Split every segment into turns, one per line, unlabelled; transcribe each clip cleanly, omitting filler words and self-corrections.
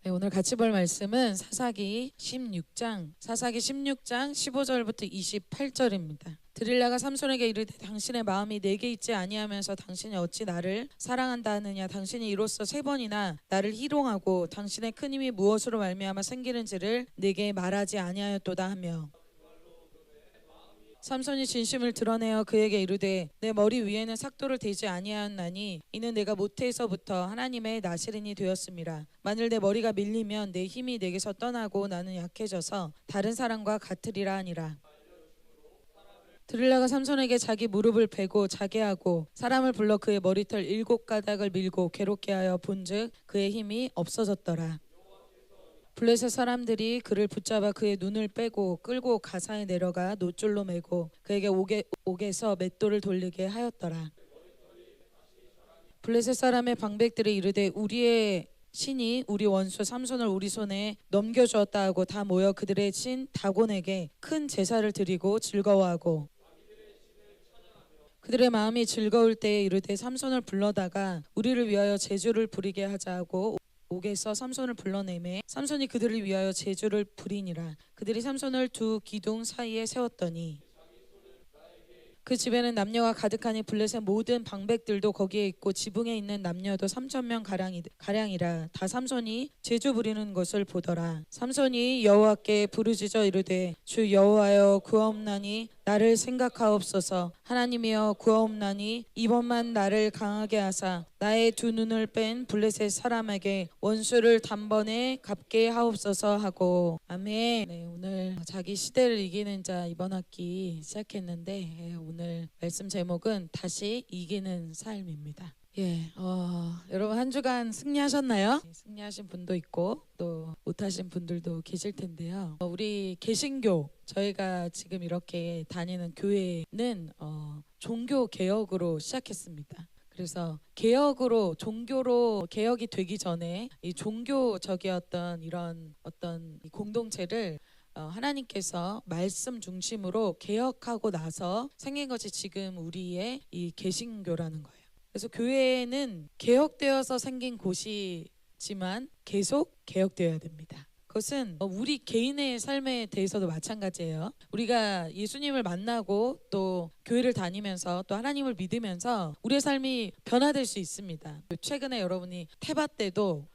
네, 오늘 같이 볼 말씀은 사사기 16장 15절부터 28절입니다. 드릴라가 삼손에게 이르되 당신의 마음이 내게 있지 아니하면서 당신이 어찌 나를 사랑한다 하느냐. 당신이 이로써 3번이나 나를 희롱하고 당신의 큰 힘이 무엇으로 말미암아 생기는지를 내게 말하지 아니하였도다 하며, 삼손이 진심을 드러내어 그에게 이르되 내 머리 위에는 삭도를 대지 아니하였나니 이는 내가 모태에서부터 하나님의 나시린이 되었음이라. 만일 내 머리가 밀리면 내 힘이 내게서 떠나고 나는 약해져서 다른 사람과 같으리라 하니라. 드릴라가 삼손에게 자기 무릎을 베고 자게 하고 사람을 불러 그의 머리털 7가닥을 밀고 괴롭게 하여 본즉 그의 힘이 없어졌더라. 블레셋 사람들이 그를 붙잡아 그의 눈을 빼고 끌고 가사에 내려가 노줄로 매고 그에게 옥에서 맷돌을 돌리게 하였더라. 블레셋 사람의 방백들이 이르되 우리의 신이 우리 원수 삼손을 우리 손에 넘겨주었다 하고 다 모여 그들의 신 다곤에게 큰 제사를 드리고 즐거워하고, 그들의 마음이 즐거울 때에 이르되 삼손을 불러다가 우리를 위하여 제주를 부리게 하자 하고 옥에서 삼손을 불러내매 삼손이 그들을 위하여 제주를 부리니라. 그들이 삼손을 두 기둥 사이에 세웠더니 그 집에는 남녀가 가득하니 블레셋 모든 방백들도 거기에 있고 지붕에 있는 남녀도 3,000명 가량이라. 다 삼손이 제주 부리는 것을 보더라. 삼손이 여호와께 부르짖어 이르되 주 여호와여 구하옵나니 나를 생각하옵소서. 하나님이여 구하옵나니 이번만 나를 강하게 하사 나의 두 눈을 뺀 블레셋 사람에게 원수를 단번에 갚게 하옵소서 하고. 아멘. 네, 오늘 자기 시대를 이기는 자 이번 학기 시작했는데 오늘 말씀 제목은 다시 이기는 삶입니다. 여러분 한 주간 승리하셨나요? 승리하신 분도 있고 또 못하신 분들도 계실 텐데요. 우리 개신교, 저희가 지금 이렇게 다니는 교회는 종교 개혁으로 시작했습니다. 그래서 종교로 개혁이 되기 전에 이 종교적이었던 이런 어떤 공동체를 하나님께서 말씀 중심으로 개혁하고 나서 생긴 것이 지금 우리의 이 개신교라는 거예요. 그래서 교회는 개혁되어서 생긴 곳이지만 계속 개혁되어야 됩니다. 그것은 우리 개인의 삶에 대해서도 마찬가지예요. 우리가 예수님을 만나고 또 교회를 다니면서 또 하나님을 믿으면서 우리의 삶이 변화될 수 있습니다. 최근에 여러분이 태바 때도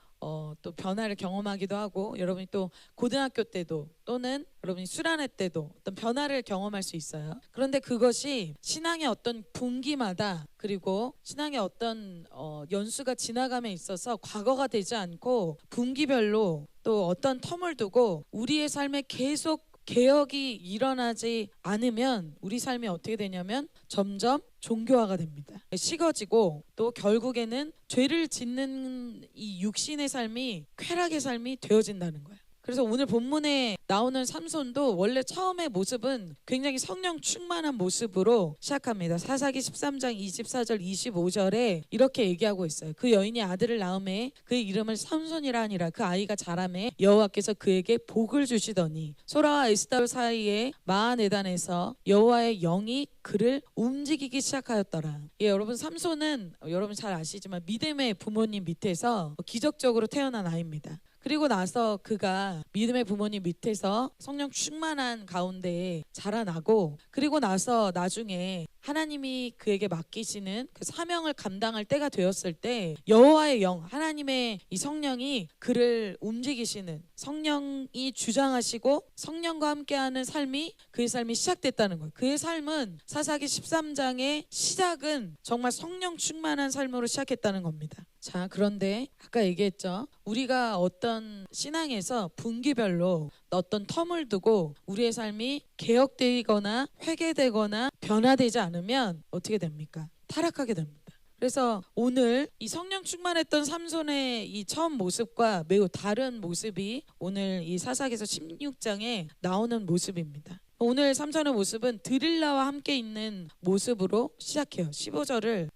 또 변화를 경험하기도 하고, 여러분이 또 고등학교 때도 또는 여러분이 수련회 때도 어떤 변화를 경험할 수 있어요. 그런데 그것이 신앙의 어떤 분기마다 그리고 신앙의 어떤 연수가 지나감에 있어서 과거가 되지 않고 분기별로 또 어떤 텀을 두고 우리의 삶에 계속 개혁이 일어나지 않으면 우리 삶이 어떻게 되냐면 점점 종교화가 됩니다. 식어지고 또 결국에는 죄를 짓는 이 육신의 삶이 쾌락의 삶이 되어진다는 거예요. 그래서 오늘 본문에 나오는 삼손도 원래 처음의 모습은 굉장히 성령 충만한 모습으로 시작합니다. 사사기 13장 24절 25절에 이렇게 얘기하고 있어요. 그 여인이 아들을 낳음에 그의 이름을 삼손이라 하니라. 그 아이가 자라매 여호와께서 그에게 복을 주시더니 소라와 에스다올 사이에 마하네단에서 여호와의 영이 그를 움직이기 시작하였더라. 여러분 삼손은 여러분 잘 아시지만 믿음의 부모님 밑에서 기적적으로 태어난 아이입니다. 그리고 나서 그가 믿음의 부모님 밑에서 성령 충만한 가운데 자라나고, 그리고 나서 나중에 하나님이 그에게 맡기시는 그 사명을 감당할 때가 되었을 때 여호와의 영, 하나님의 이 성령이 그를 움직이시는, 성령이 주장하시고 성령과 함께하는 삶이 그의 삶이 시작됐다는 거예요. 그의 삶은 사사기 13장의 시작은 정말 성령 충만한 삶으로 시작했다는 겁니다. 자, 그런데 아까 얘기했죠. 우리가 어떤 신앙에서 분기별로 어떤 텀을 두고 우리의 삶이 개혁되거나 회개되거나 변화되지 않으면 어떻게 됩니까? 타락하게 됩니다. 그래서 오늘 이 성령 충만했던 삼손의 이 처음 모습과 매우 다른 모습이 오늘 이 사사기서 16장에 나오는 모습입니다. 오늘 삼손의 모습은 드릴라와 함께 있는 모습으로 시작해요. 15절을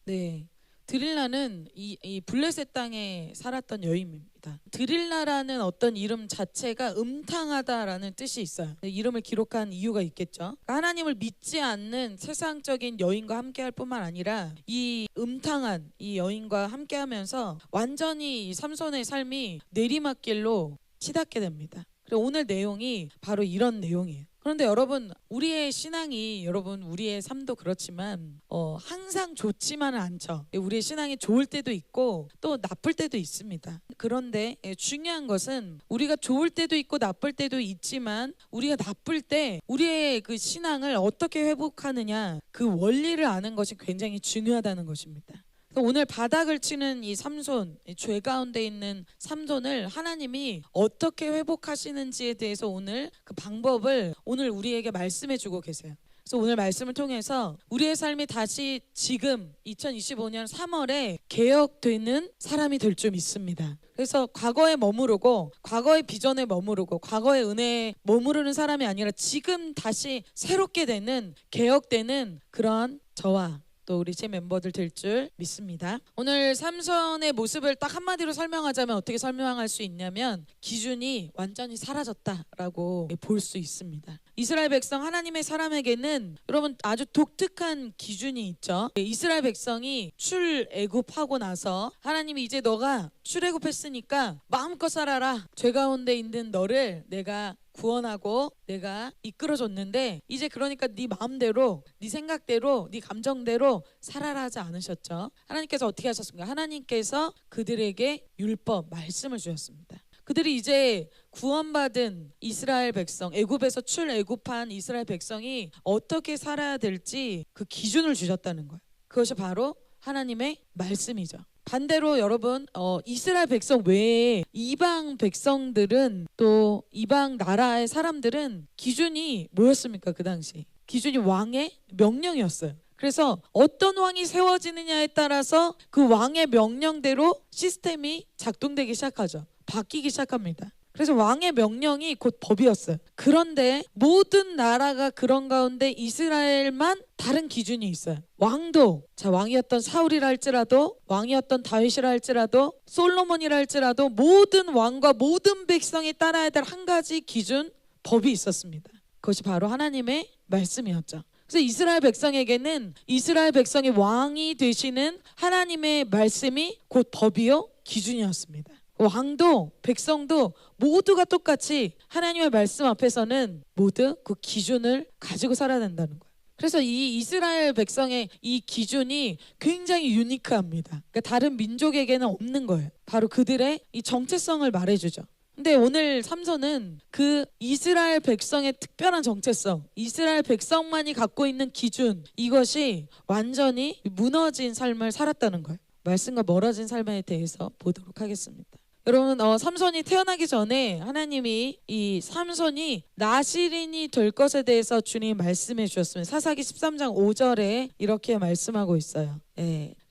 드릴라는 이 블레셋 땅에 살았던 여인입니다. 드릴라라는 어떤 이름 자체가 음탕하다라는 뜻이 있어요. 이름을 기록한 이유가 있겠죠. 하나님을 믿지 않는 세상적인 여인과 함께할 뿐만 아니라 이 음탕한 이 여인과 함께하면서 완전히 이 삼손의 삶이 내리막길로 치닫게 됩니다. 그리고 오늘 내용이 바로 이런 내용이에요. 그런데 여러분, 우리의 신앙이, 여러분 우리의 삶도 그렇지만 항상 좋지만은 않죠. 우리의 신앙이 좋을 때도 있고 또 나쁠 때도 있습니다. 그런데 중요한 것은 우리가 좋을 때도 있고 나쁠 때도 있지만 우리가 나쁠 때 우리의 그 신앙을 어떻게 회복하느냐, 그 원리를 아는 것이 굉장히 중요하다는 것입니다. 오늘 바닥을 치는 이 삼손, 죄 가운데 있는 삼손을 하나님이 어떻게 회복하시는지에 대해서 오늘 그 방법을 오늘 우리에게 말씀해 주고 계세요. 그래서 오늘 말씀을 통해서 우리의 삶이 다시 지금 2025년 3월에 개혁되는 사람이 될 줄 믿습니다. 그래서 과거에 머무르고 과거의 비전에 머무르고 과거의 은혜에 머무르는 사람이 아니라 지금 다시 새롭게 되는, 개혁되는 그런 저와 또 우리 제 멤버들 될 줄 믿습니다. 오늘 삼손의 모습을 딱 한마디로 설명하자면 어떻게 설명할 수 있냐면 기준이 완전히 사라졌다라고 볼 수 있습니다. 이스라엘 백성, 하나님의 사람에게는 여러분 아주 독특한 기준이 있죠. 이스라엘 백성이 출애굽하고 나서 하나님이 이제 너가 출애굽했으니까 마음껏 살아라. 죄 가운데 있는 너를 내가 구원하고 내가 이끌어줬는데 이제 그러니까 네 마음대로, 네 생각대로, 네 감정대로 살아라 하지 않으셨죠. 하나님께서 어떻게 하셨습니까? 하나님께서 그들에게 율법, 말씀을 주셨습니다. 그들이 이제 구원받은 이스라엘 백성, 애굽에서 출애굽한 이스라엘 백성이 어떻게 살아야 될지 그 기준을 주셨다는 거예요. 그것이 바로 하나님의 말씀이죠. 반대로 여러분 이스라엘 백성 외에 이방 백성들은, 또 이방 나라의 사람들은 기준이 뭐였습니까? 그 당시 기준이 왕의 명령이었어요. 그래서 어떤 왕이 세워지느냐에 따라서 그 왕의 명령대로 시스템이 작동되기 시작하죠. 바뀌기 시작합니다. 그래서 왕의 명령이 곧 법이었어요. 그런데 모든 나라가 그런 가운데 이스라엘만 다른 기준이 있어요. 왕도, 자, 왕이었던 사울이라 할지라도, 왕이었던 다윗이라 할지라도, 솔로몬이라 할지라도 모든 왕과 모든 백성이 따라야 될 한 가지 기준, 법이 있었습니다. 그것이 바로 하나님의 말씀이었죠. 그래서 이스라엘 백성에게는 이스라엘 백성의 왕이 되시는 하나님의 말씀이 곧 법이요 기준이었습니다. 왕도 백성도 모두가 똑같이 하나님의 말씀 앞에서는 모두 그 기준을 가지고 살아야 된다는 거예요. 그래서 이 이스라엘 백성의 이 기준이 굉장히 유니크합니다. 그러니까 다른 민족에게는 없는 거예요. 바로 그들의 이 정체성을 말해주죠. 근데 오늘 삼손은 그 이스라엘 백성의 특별한 정체성, 이스라엘 백성만이 갖고 있는 기준, 이것이 완전히 무너진 삶을 살았다는 거예요. 말씀과 멀어진 삶에 대해서 보도록 하겠습니다. 여러분, 삼손이 태어나기 전에 하나님이 이 삼손이 나실인이 될 것에 대해서 주님 말씀해 주셨습니다. 사사기 13장 5절에 이렇게 말씀하고 있어요.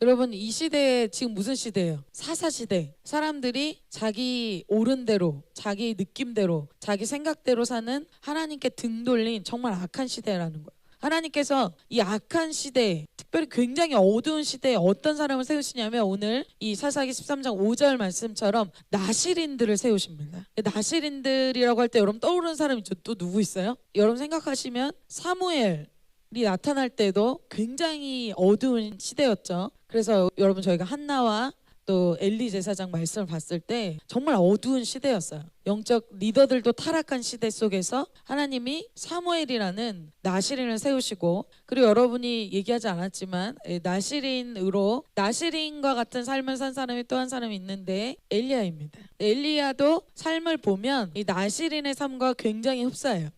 여러분, 이 시대에 지금 무슨 시대예요? 사사시대. 사람들이 자기 옳은 대로, 자기 느낌대로, 자기 생각대로 사는 하나님께 등 돌린 정말 악한 시대라는 거예요. 하나님께서 이 악한 시대에, 특별히 굉장히 어두운 시대에 어떤 사람을 세우시냐면 오늘 이 사사기 13장 5절 말씀처럼 나실인들을 세우십니다. 나실인들이라고 할 때 여러분 떠오르는 사람이 또 누구 있어요? 여러분 생각하시면 사무엘이 나타날 때도 굉장히 어두운 시대였죠. 그래서 여러분 저희가 한나와 또 엘리 제사장 말씀을 봤을 때 정말 어두운 시대였어요. 영적 리더들도 타락한 시대 속에서 하나님이 사무엘이라는 나실인을 세우시고, 그리고 여러분이 얘기하지 않았지만 나실인으로 나실인과 같은 삶을 산 사람이 또 한 사람이 있는데 엘리야입니다. 엘리야도 삶을 보면 이 나실인의 삶과 굉장히 흡사해요.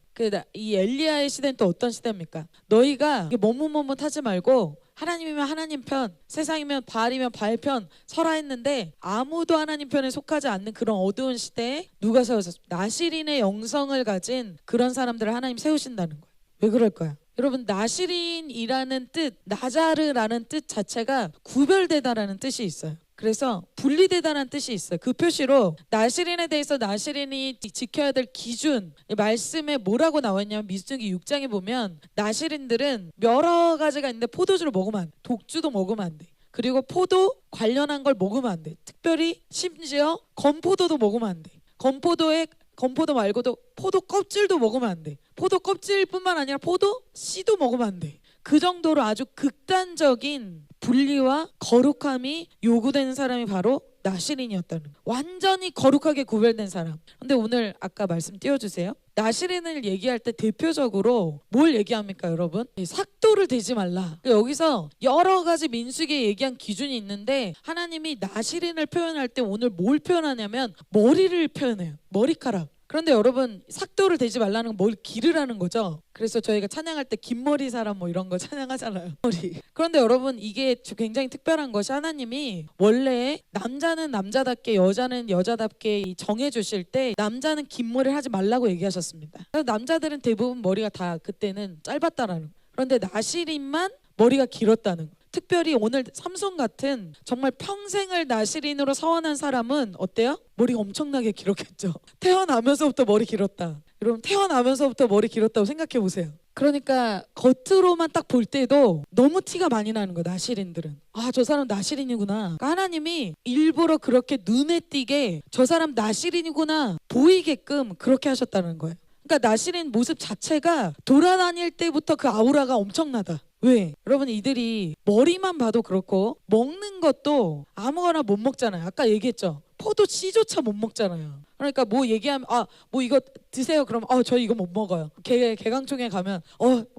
이 엘리야의 시대는 또 어떤 시대입니까? 너희가 머뭇머뭇하지 말고 하나님이면 하나님 편, 세상이면 바알이면 바알 편 서라 했는데 아무도 하나님 편에 속하지 않는 그런 어두운 시대에 누가 세우셨습니까? 나실인의 영성을 가진 그런 사람들을 하나님 세우신다는 거예요. 왜 그럴까요? 여러분, 나실인이라는 뜻, 나자르라는 뜻 자체가 구별되다라는 뜻이 있어요. 그래서 분리되다라는 뜻이 있어요. 그 표시로 나실인에 대해서 나실인이 지켜야 될 기준, 말씀에 뭐라고 나왔냐면 민수기 6장에 보면 나실인들은 여러 가지가 있는데 포도주를 먹으면 안 돼. 독주도 먹으면 안 돼. 그리고 포도 관련한 걸 먹으면 안 돼. 특별히 심지어 건포도도 먹으면 안 돼. 건포도 말고도 포도 껍질도 먹으면 안 돼. 포도 껍질뿐만 아니라 포도 씨도 먹으면 안 돼. 그 정도로 아주 극단적인 분리와 거룩함이 요구되는 사람이 바로 나시린이었다는 거예요. 완전히 거룩하게 구별된 사람. 근데 오늘 아까 말씀 띄워주세요. 나시린을 얘기할 때 대표적으로 뭘 얘기합니까, 여러분? 삭도를 대지 말라. 여기서 여러 가지 민수기에 얘기한 기준이 있는데 하나님이 나시린을 표현할 때 오늘 뭘 표현하냐면 머리를 표현해요. 머리카락. 그런데 여러분 삭도를 대지 말라는 건 뭘 기르라는 거죠. 그래서 저희가 찬양할 때 긴 머리 사람 뭐 이런 거 찬양하잖아요. 머리. 그런데 여러분 이게 굉장히 특별한 것이 하나님이 원래 남자는 남자답게 여자는 여자답게 정해주실 때 남자는 긴 머리를 하지 말라고 얘기하셨습니다. 그래서 남자들은 대부분 머리가 다 그때는 짧았다라는 거예요. 그런데 나시린만 머리가 길었다는 거예요. 특별히 오늘 삼손 같은 정말 평생을 나시린으로 서원한 사람은 어때요? 머리가 엄청나게 길었겠죠. 태어나면서부터 머리 길었다. 여러분 태어나면서부터 머리 길었다고 생각해 보세요. 그러니까 겉으로만 딱 볼 때도 너무 티가 많이 나는 거야. 나시린들은. 아, 저 사람 나시린이구나. 그러니까 하나님이 일부러 그렇게 눈에 띄게 저 사람 나시린이구나 보이게끔 그렇게 하셨다는 거예요. 그러니까 나시린 모습 자체가 돌아다닐 때부터 그 아우라가 엄청나다. 왜? 여러분 이들이 머리만 봐도 그렇고 먹는 것도 아무거나 못 먹잖아요. 아까 얘기했죠. 포도 씨조차 못 먹잖아요. 그러니까 뭐 얘기하면 뭐 이거 드세요. 그러면 저 이거 못 먹어요. 개강총회 가면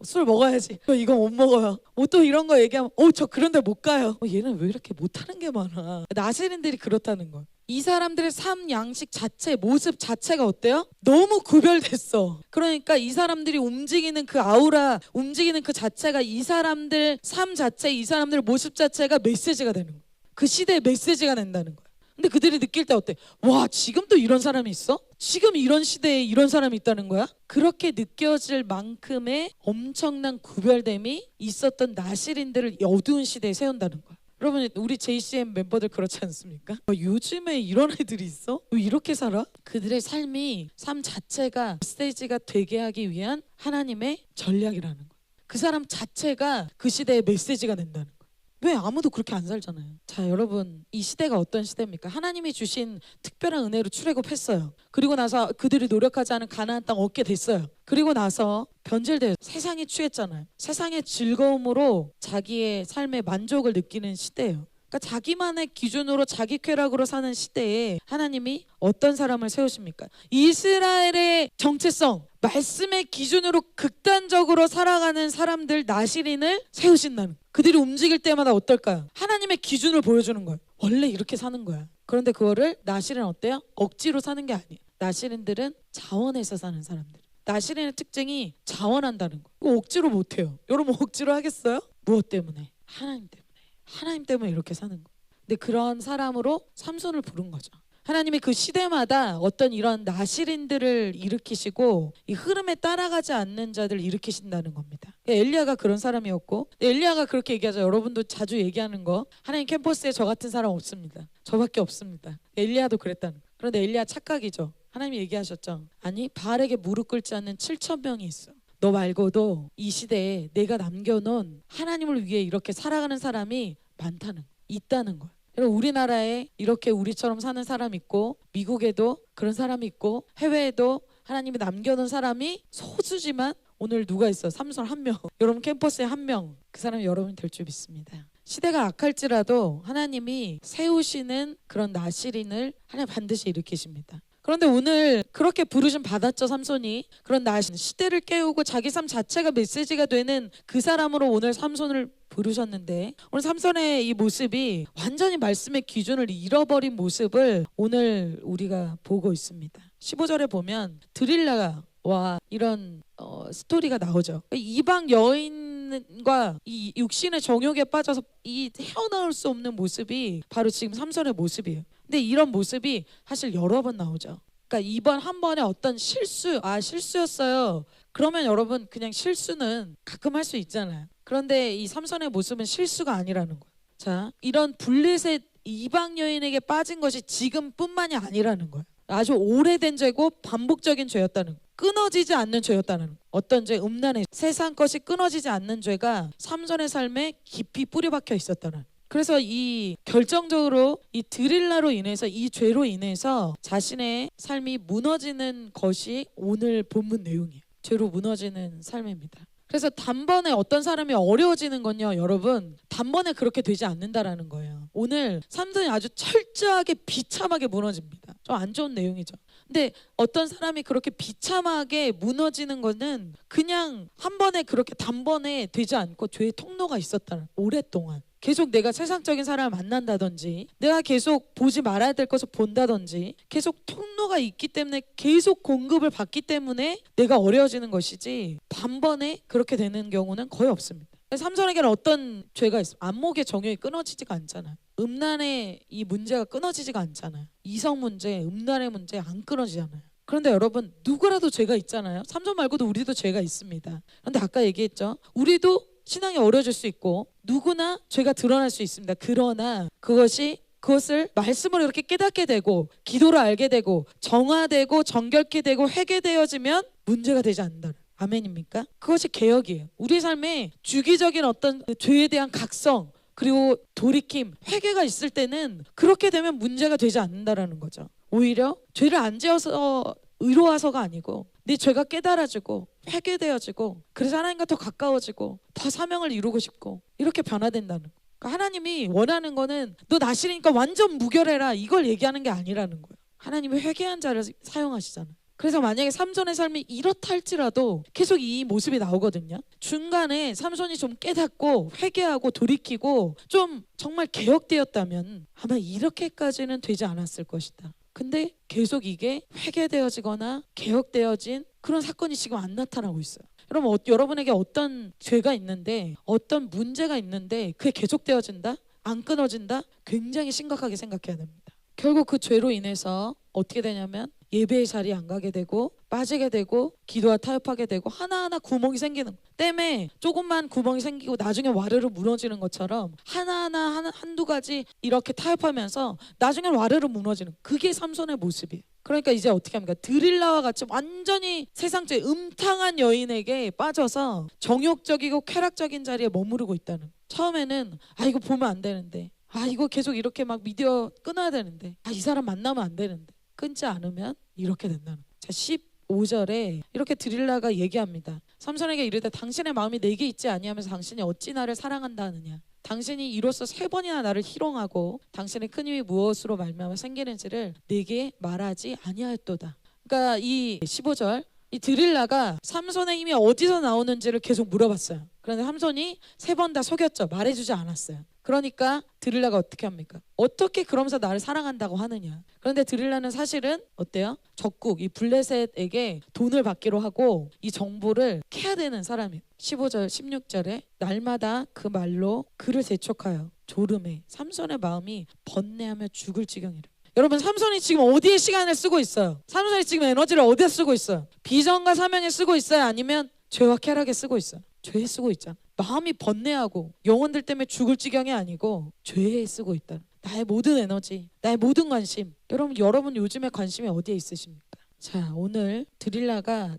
술 먹어야지. 저 이거 못 먹어요. 뭐 또 이런 거 얘기하면 저 그런데 못 가요. 얘는 왜 이렇게 못하는 게 많아. 나시린들이 그렇다는 거예요. 이 사람들의 삶 양식 자체, 모습 자체가 어때요? 너무 구별됐어. 그러니까 이 사람들이 움직이는 그 아우라, 움직이는 그 자체가 이 사람들 삶 자체, 이 사람들 모습 자체가 메시지가 되는 거야. 그 시대의 메시지가 된다는 거야. 근데 그들이 느낄 때 어때? 와, 지금도 이런 사람이 있어? 지금 이런 시대에 이런 사람이 있다는 거야? 그렇게 느껴질 만큼의 엄청난 구별됨이 있었던 나시린들을 어두운 시대에 세운다는 거야. 여러분 우리 JCM 멤버들 그렇지 않습니까? 요즘에 이런 애들이 있어? 왜 이렇게 살아? 그들의 삶 자체가 메시지가 되게 하기 위한 하나님의 전략이라는 거예요. 그 사람 자체가 그 시대의 메시지가 된다는 거예요. 왜 아무도 그렇게 안 살잖아요. 자, 여러분 이 시대가 어떤 시대입니까? 하나님이 주신 특별한 은혜로 출애굽했어요. 그리고 나서 그들이 노력하지 않은 가나안 땅 얻게 됐어요. 그리고 나서 변질돼요. 세상에 취했잖아요. 세상의 즐거움으로 자기의 삶의 만족을 느끼는 시대예요. 그러니까 자기만의 기준으로 자기 쾌락으로 사는 시대에 하나님이 어떤 사람을 세우십니까? 이스라엘의 정체성, 말씀의 기준으로 극단적으로 살아가는 사람들 나시린을 세우신다는 거예요. 그들이 움직일 때마다 어떨까요? 하나님의 기준을 보여주는 거예요. 원래 이렇게 사는 거야. 그런데 그거를 나시린은 어때요? 억지로 사는 게 아니에요. 나시린들은 자원해서 사는 사람들. 나시린의 특징이 자원한다는 거예요. 억지로 못해요. 여러분 억지로 하겠어요? 무엇 때문에? 하나님 때문에. 하나님 때문에 이렇게 사는 거예요. 근데 그런 사람으로 삼손을 부른 거죠. 하나님이 그 시대마다 어떤 이런 나시린들을 일으키시고 이 흐름에 따라가지 않는 자들을 일으키신다는 겁니다. 엘리야가 그런 사람이었고, 엘리야가 그렇게 얘기하죠. 여러분도 자주 얘기하는 거, 하나님 캠퍼스에 저 같은 사람 없습니다. 저밖에 없습니다. 엘리야도 그랬다는 거예요. 그런데 엘리야 착각이죠. 하나님이 얘기하셨죠. 아니 바알에게 무릎 꿇지 않는 7,000명이 있어. 너 말고도 이 시대에 내가 남겨놓은 하나님을 위해 이렇게 살아가는 사람이 많다는 거예요. 있다는 거예요. 여러분 우리나라에 이렇게 우리처럼 사는 사람 있고, 미국에도 그런 사람이 있고, 해외에도 하나님이 남겨놓은 사람이 소수지만 오늘 누가 있어? 삼손 한 명. 여러분 캠퍼스에 한 명. 그 사람이 여러분이 될 줄 믿습니다. 시대가 악할지라도 하나님이 세우시는 그런 나시린을 하나님 반드시 일으키십니다. 그런데 오늘 그렇게 부르심 받았죠, 삼손이. 그런 나시린, 시대를 깨우고 자기 삶 자체가 메시지가 되는 그 사람으로 오늘 삼손을 부르셨는데, 오늘 삼손의 이 모습이 완전히 말씀의 기준을 잃어버린 모습을 오늘 우리가 보고 있습니다. 15절에 보면 드릴라와 이런 스토리가 나오죠. 이방 여인과 이 육신의 정욕에 빠져서 이 헤어나올 수 없는 모습이 바로 지금 삼손의 모습이에요. 근데 이런 모습이 사실 여러 번 나오죠. 그러니까 이번 한 번에 어떤 실수였어요. 그러면 여러분 그냥 실수는 가끔 할 수 있잖아요. 그런데 이 삼손의 모습은 실수가 아니라는 거예요. 자, 이런 블레셋 이방 여인에게 빠진 것이 지금뿐만이 아니라는 거예요. 아주 오래된 죄고 반복적인 죄였다는 거예요. 끊어지지 않는 죄였다는 거예요. 어떤 죄? 음란의 세상 것이 끊어지지 않는 죄가 삼손의 삶에 깊이 뿌리박혀 있었다는 거예요. 그래서 이 결정적으로 이 드릴라로 인해서, 이 죄로 인해서 자신의 삶이 무너지는 것이 오늘 본문 내용이에요. 죄로 무너지는 삶입니다. 그래서 단번에 어떤 사람이 어려워지는 건요, 여러분, 단번에 그렇게 되지 않는다라는 거예요. 오늘 삼손이 아주 철저하게 비참하게 무너집니다. 좀 안 좋은 내용이죠. 근데 어떤 사람이 그렇게 비참하게 무너지는 거는 그냥 한 번에 그렇게 단번에 되지 않고 죄의 통로가 있었다는, 오랫동안 계속 내가 세상적인 사람을 만난다든지, 내가 계속 보지 말아야 될 것을 본다든지, 계속 통로가 있기 때문에, 계속 공급을 받기 때문에 내가 어려워지는 것이지, 단번에 그렇게 되는 경우는 거의 없습니다. 삼손에게는 어떤 죄가 있어요? 안목의 정욕이 끊어지지가 않잖아요. 음란의 이 문제가 끊어지지가 않잖아요. 이성 문제, 음란의 문제 안 끊어지잖아요. 그런데 여러분, 누구라도 죄가 있잖아요. 삼손 말고도 우리도 죄가 있습니다. 그런데 아까 얘기했죠, 우리도 신앙이 어려워질 수 있고 누구나 죄가 드러날 수 있습니다. 그러나 그것을 말씀으로 이렇게 깨닫게 되고, 기도로 알게 되고, 정화되고, 정결케 되고, 회개되어지면 문제가 되지 않는다. 아멘입니까? 그것이 개혁이에요. 우리 삶에 주기적인 어떤 죄에 대한 각성, 그리고 돌이킴, 회개가 있을 때는 그렇게 되면 문제가 되지 않는다라는 거죠. 오히려 죄를 안 지어서 의로워서가 아니고, 네 죄가 깨달아지고 회개되어지고, 그래서 하나님과 더 가까워지고 더 사명을 이루고 싶고, 이렇게 변화된다는 거. 그러니까 하나님이 원하는 거는 너 나시리니까 완전 무결해라, 이걸 얘기하는 게 아니라는 거예요. 하나님이 회개한 자를 사용하시잖아요. 그래서 만약에 삼손의 삶이 이렇다 할지라도 계속 이 모습이 나오거든요. 중간에 삼손이 좀 깨닫고 회개하고 돌이키고 좀 정말 개혁되었다면 아마 이렇게까지는 되지 않았을 것이다. 근데 계속 이게 회개되어지거나 개혁되어진 그런 사건이 지금 안 나타나고 있어요. 여러분, 여러분에게 어떤 죄가 있는데, 어떤 문제가 있는데 그게 계속되어진다? 안 끊어진다? 굉장히 심각하게 생각해야 됩니다. 결국 그 죄로 인해서 어떻게 되냐면 예배의 자리에 안 가게 되고, 빠지게 되고, 기도와 타협하게 되고, 하나하나 구멍이 생기는 거. 땜에 조금만 구멍이 생기고 나중에 와르르 무너지는 것처럼 하나하나 한두 가지 이렇게 타협하면서 나중에 와르르 무너지는, 그게 삼손의 모습이에요. 그러니까 이제 어떻게 합니까? 드릴라와 같이 완전히 세상적인 음탕한 여인에게 빠져서 정욕적이고 쾌락적인 자리에 머무르고 있다는. 처음에는 이거 보면 안 되는데, 이거 계속 이렇게 막 미디어 끊어야 되는데, 이 사람 만나면 안 되는데, 끊지 않으면 이렇게 된다는. 자, 15절에 이렇게 드릴라가 얘기합니다. 삼손에게 이르되 당신의 마음이 내게 있지 아니하면서 당신이 어찌 나를 사랑한다 하느냐. 당신이 이로써 3번이나 나를 희롱하고 당신의 큰 힘이 무엇으로 말미암아 생기는지를 내게 말하지 아니하였도다. 그러니까 이 15절, 이 드릴라가 삼손의 힘이 어디서 나오는지를 계속 물어봤어요. 그런데 삼손이 3번 다 속였죠. 말해주지 않았어요. 그러니까 드릴라가 어떻게 합니까? 어떻게 그러면서 나를 사랑한다고 하느냐. 그런데 드릴라는 사실은 어때요? 적국 이 블레셋에게 돈을 받기로 하고 이 정보를 캐야 되는 사람이에요. 15절 16절에 날마다 그 말로 그를 재촉하여 졸음해 삼손의 마음이 번뇌하며 죽을 지경이라. 여러분, 삼손이 지금 어디에 시간을 쓰고 있어요? 삼손이 지금 에너지를 어디에 쓰고 있어요? 비전과 사명에 쓰고 있어요? 아니면 죄와 쾌락에 쓰고 있어요? 죄에 쓰고 있잖아. 마음이 번뇌하고 영혼들 때문에 죽을 지경이 아니고 죄에 쓰고 있다. 나의 모든 에너지, 나의 모든 관심. 여러분 요즘에 관심이 어디에 있으십니까? 자, 오늘 드릴라가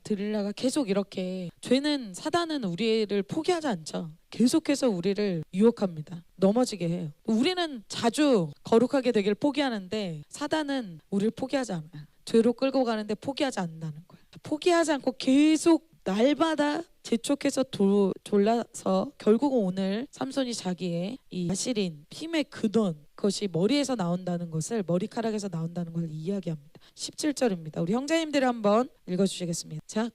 계속 이렇게, 죄는, 사단은 우리를 포기하지 않죠. 계속해서 우리를 유혹합니다. 넘어지게 해요. 우리는 자주 거룩하게 되기를 포기하는데 사단은 우리를 포기하지 않아요. 죄로 끌고 가는데 포기하지 않는다는 거예요. 포기하지 않고 계속 날마다 재촉해서 졸라서 결국은 오늘 삼손이 자기의 이 나실인 힘의 근원, 그것이 머리에서 나온다는 것을, 머리카락에서 나온다는 것을 이야기합니다. 17절입니다. 우리 형제님들이 한번 읽어주시겠습니다. 자,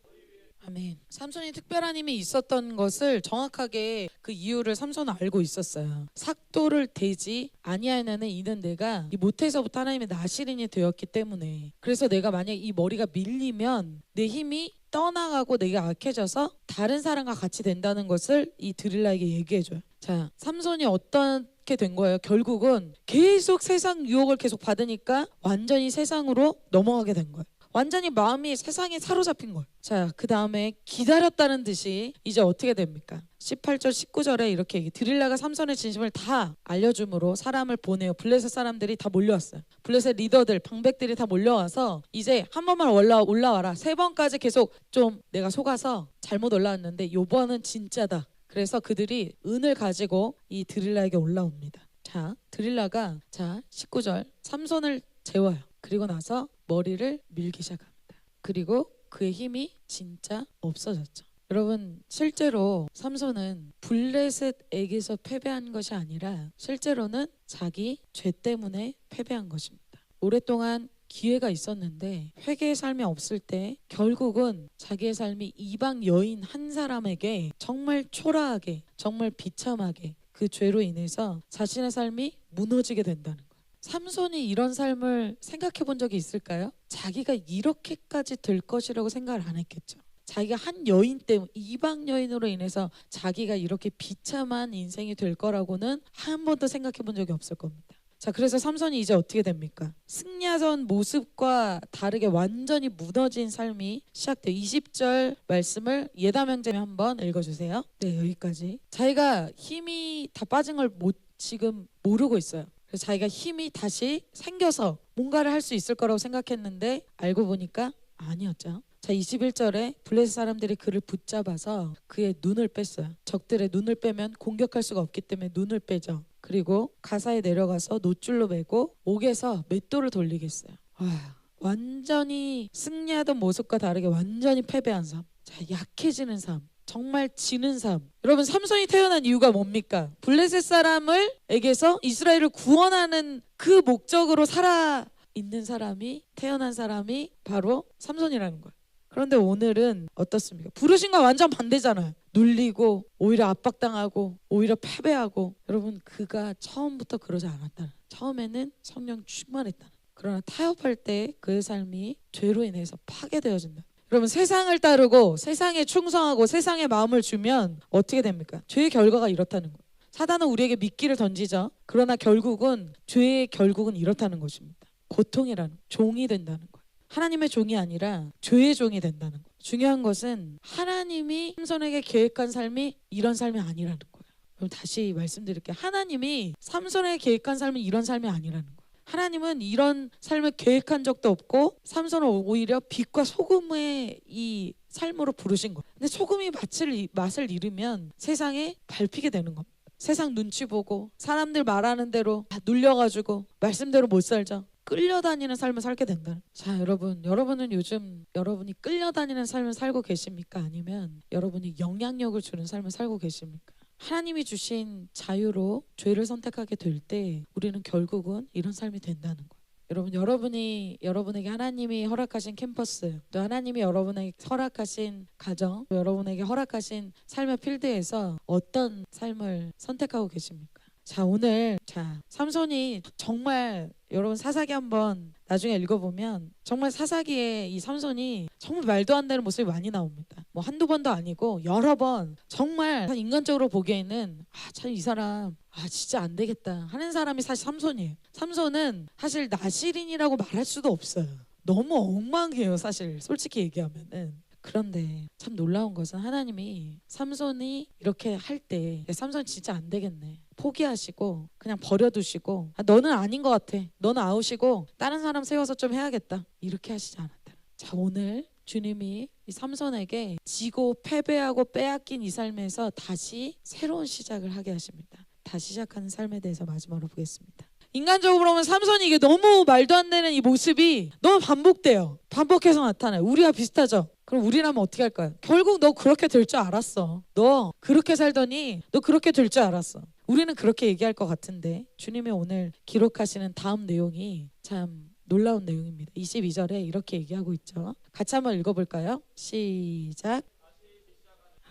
아멘. 삼손이 특별한 힘이 있었던 것을 정확하게 그 이유를 삼손은 알고 있었어요. 삭도를 대지 아니하여는 이는 내가 이 모태에서부터 하나님의 나실인이 되었기 때문에. 그래서 내가 만약 이 머리가 밀리면 내 힘이 떠나가고 내가 악해져서 다른 사람과 같이 된다는 것을 이 드릴라에게 얘기해줘요. 자, 삼손이 어떻게 된 거예요? 결국은 계속 세상 유혹을 계속 받으니까 완전히 세상으로 넘어가게 된 거예요. 완전히 마음이 세상에 사로잡힌 거예요. 자, 그 다음에 기다렸다는 듯이 이제 어떻게 됩니까? 18절 19절에 이렇게 얘기, 드릴라가 삼손의 진심을 다 알려줌으로 사람을 보내요. 블레셋 사람들이 다 몰려왔어요. 블레셋 리더들, 방백들이 다 몰려와서 이제 한 번만 올라와라. 3번까지 계속 좀 내가 속아서 잘못 올라왔는데 요번은 진짜다. 그래서 그들이 은을 가지고 이 드릴라에게 올라옵니다. 자, 드릴라가 19절 삼손을 재워요. 그리고 나서 머리를 밀기 시작합니다. 그리고 그의 힘이 진짜 없어졌죠. 여러분, 실제로 삼손은 블레셋에게서 패배한 것이 아니라 실제로는 자기 죄 때문에 패배한 것입니다. 오랫동안 기회가 있었는데 회개의 삶이 없을 때 결국은 자기의 삶이 이방 여인 한 사람에게 정말 초라하게, 정말 비참하게 그 죄로 인해서 자신의 삶이 무너지게 된다는 거예요. 삼손이 이런 삶을 생각해 본 적이 있을까요? 자기가 이렇게까지 될 것이라고 생각을 안 했겠죠. 자기가 한 여인 때문에, 이방 여인으로 인해서 자기가 이렇게 비참한 인생이 될 거라고는 한 번도 생각해 본 적이 없을 겁니다. 자, 그래서 삼손이 이제 어떻게 됩니까? 승리하던 모습과 다르게 완전히 무너진 삶이 시작돼요. 20절 말씀을 예담 형제님 한번 읽어주세요. 네, 여기까지. 자기가 힘이 다 빠진 걸 지금 모르고 있어요. 그래서 자기가 힘이 다시 생겨서 뭔가를 할 수 있을 거라고 생각했는데 알고 보니까 아니었죠. 자, 21절에 블레셋 사람들이 그를 붙잡아서 그의 눈을 뺐어요. 적들의 눈을 빼면 공격할 수가 없기 때문에 눈을 빼죠. 그리고 가사에 내려가서 노줄로 매고 옥에서 맷돌을 돌리게 했어요. 완전히 승리하던 모습과 다르게 완전히 패배한 삶. 자, 약해지는 삶. 정말 지는 삶. 여러분, 삼손이 태어난 이유가 뭡니까? 블레셋 사람에게서 이스라엘을 구원하는 그 목적으로 살아있는 사람이, 태어난 사람이 바로 삼손이라는 거예요. 그런데 오늘은 어떻습니까? 부르심과 완전 반대잖아요. 눌리고 오히려 압박당하고 오히려 패배하고. 여러분, 그가 처음부터 그러지 않았다. 처음에는 성령 충만했다. 그러나 타협할 때 그의 삶이 죄로 인해서 파괴되어진다. 여러분, 세상을 따르고 세상에 충성하고 세상에 마음을 주면 어떻게 됩니까? 죄의 결과가 이렇다는 거예요. 사단은 우리에게 미끼를 던지죠. 그러나 결국은 죄의 결국은 이렇다는 것입니다. 고통이라는, 종이 된다는 거예요. 하나님의 종이 아니라 죄의 종이 된다는 거예요. 중요한 것은 하나님이 삼손에게 계획한 삶이 이런 삶이 아니라는 거예요. 그럼 다시 말씀드릴게요. 하나님이 삼손에게 계획한 삶이 이런 삶이 아니라는 거예요. 하나님은 이런 삶을 계획한 적도 없고 삼손을 오히려 빛과 소금의 이 삶으로 부르신 거예요. 근데 소금이 맛을 잃으면 세상에 밟히게 되는 겁니다. 세상 눈치 보고 사람들 말하는 대로 다 눌려가지고 말씀대로 못 살죠. 끌려다니는 삶을 살게 된다. 자, 여러분은 요즘 여러분이 끌려다니는 삶을 살고 계십니까? 아니면 여러분이 영향력을 주는 삶을 살고 계십니까? 하나님이 주신 자유로 죄를 선택하게 될 때 우리는 결국은 이런 삶이 된다는 거예요. 여러분에게 하나님이 허락하신 캠퍼스, 또 하나님이 여러분에게 허락하신 가정, 또 여러분에게 허락하신 삶의 필드에서 어떤 삶을 선택하고 계십니까? 자, 오늘 삼손이 정말, 여러분 사사기 한번 나중에 읽어보면 정말 사사기에 이 삼손이 정말 말도 안 되는 모습이 많이 나옵니다. 뭐 한두 번도 아니고 여러 번. 정말 인간적으로 보기에는 참 이 사람 진짜 안 되겠다 하는 사람이 사실 삼손이에요. 삼손은 사실 나실인이라고 말할 수도 없어요. 너무 엉망이에요, 사실 솔직히 얘기하면은. 그런데 참 놀라운 것은 하나님이 삼손이 이렇게 할 때 삼손 진짜 안 되겠네, 포기하시고 그냥 버려두시고 너는 아닌 것 같아, 너는 아웃이고 다른 사람 세워서 좀 해야겠다, 이렇게 하시지 않았다. 자, 오늘 주님이 이 삼손에게 지고 패배하고 빼앗긴 이 삶에서 다시 새로운 시작을 하게 하십니다. 다시 시작하는 삶에 대해서 마지막으로 보겠습니다. 인간적으로 보면 삼손이 이게 너무 말도 안 되는 이 모습이 너무 반복돼요. 반복해서 나타나요. 우리와 비슷하죠? 그럼 우리라면 어떻게 할까요? 결국 너 그렇게 될 줄 알았어. 너 그렇게 살더니 너 그렇게 될 줄 알았어. 우리는 그렇게 얘기할 것 같은데 주님이 오늘 기록하시는 다음 내용이 참 놀라운 내용입니다. 22절에 이렇게 얘기하고 있죠. 같이 한번 읽어볼까요? 시작.